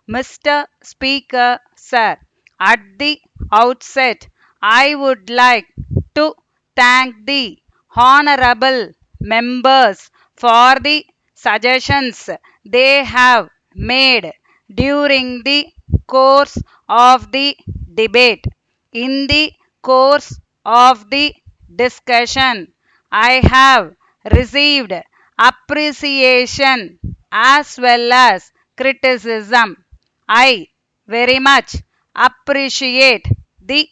Mr. Speaker, sir, at the outset, I would like to thank the honorable members for the suggestions they have made during the course of the debate. In the course of the discussion, I have received appreciation as well as criticism. I very much appreciate the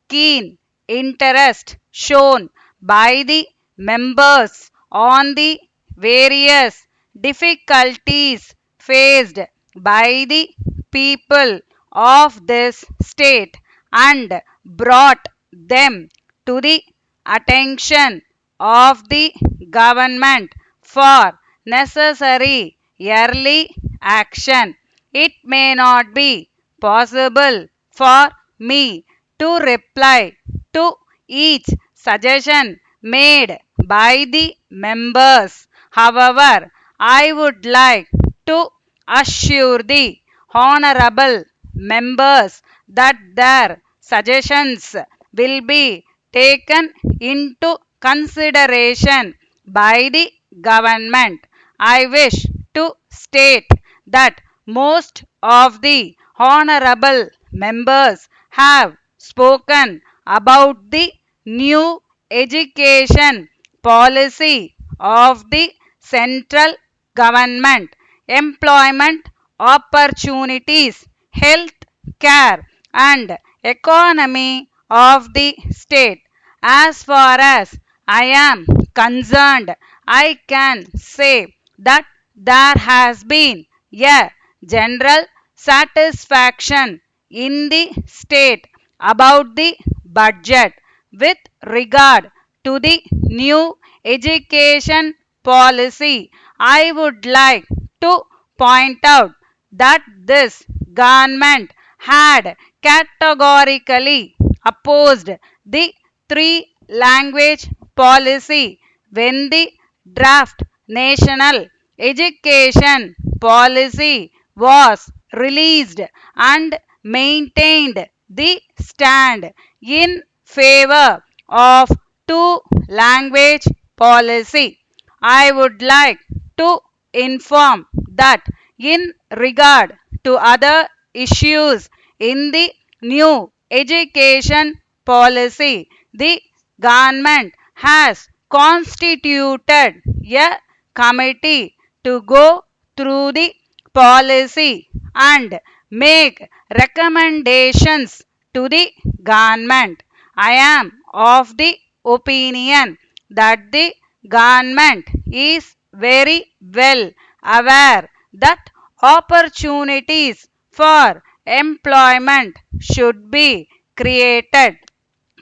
keen interest shown by the members on the various difficulties faced by the people of this state and brought them to the attention of the government for necessary early action. It may not be possible for me to reply to each suggestion made by the members. However, I would like to assure the honorable members that their suggestions will be taken into consideration by the government. I wish to state that most of the honorable members have spoken about the new education policy of the central government, employment opportunities, health care, and economy of the state. As far as I am concerned, I can say that there has been a general satisfaction in the state about the budget with regard to the new education policy. I would like to point out that this government had categorically opposed the three language policy when the draft national education policy was released and maintained the stand in favor of two language policy. I would like to inform that in regard to other issues in the new education policy, the government has constituted a committee to go through the policy and make recommendations to the government. I am of the opinion that the government is very well aware that opportunities for employment should be created.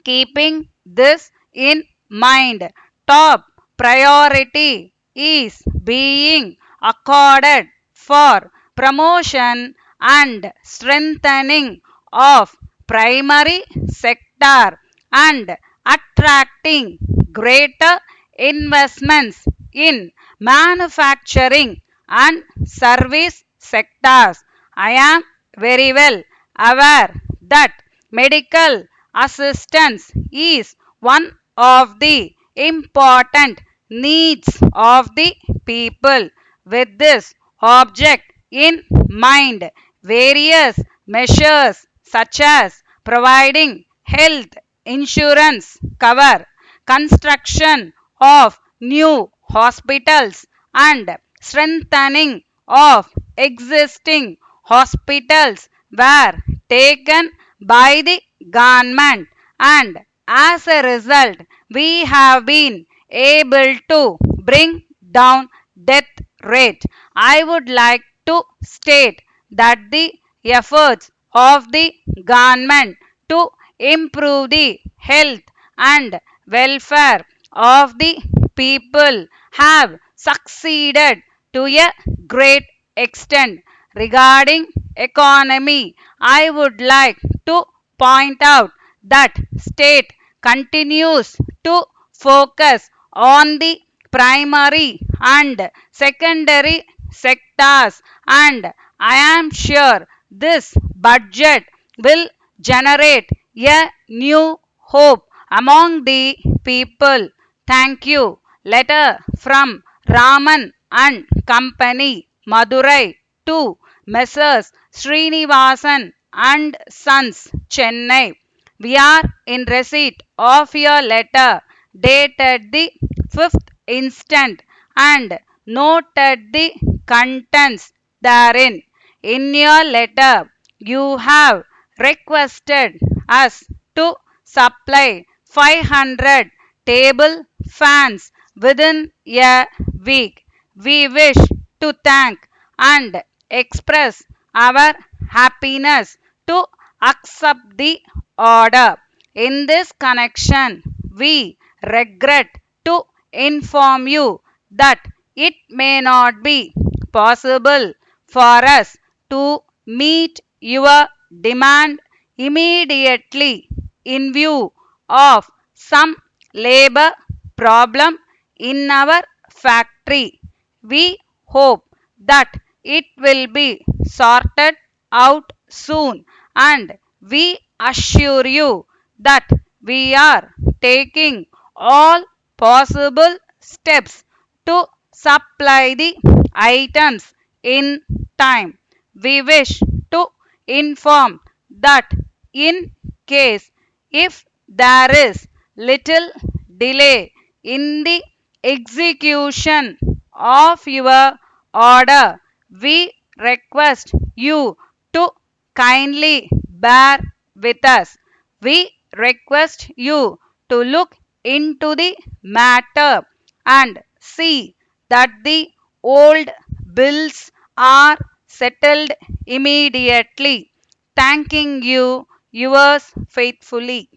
Keeping this in mind, top priority is being accorded for promotion and strengthening of primary sector and attracting greater investments in manufacturing and service sectors. I am very well aware that medical assistance is one of the important needs of the people. With this object in mind, various measures such as providing health insurance cover, construction of new hospitals, and strengthening of existing hospitals were taken by the government, and as a result we have been able to bring down death rate. I would like to state that the efforts of the government to improve the health and welfare of the people have succeeded to a great extent. Regarding economy, I would like to point out that state continues to focus on the primary and secondary sectors, and I am sure This budget will generate a new hope among the people. Thank you. Letter from Raman and Company, Madurai to Messrs. Srinivasan and Sons, Chennai. We are in receipt of your letter dated the 5th instant and noted the contents therein. In your letter, you have requested us to supply 500 table fans within a week. We wish to thank and express our happiness to accept the order. In this connection, we regret to inform you that it may not be possible for us to meet your demand immediately in view of some labor problem in our factory. We hope that it will be sorted out soon, and we assure you that we are taking all possible steps to supply the items in time. We wish to inform that in case if there is little delay in the execution of your order, we request you to kindly bear with us. We request you to look into the matter and see that the old bills are settled immediately. Thanking you, yours faithfully.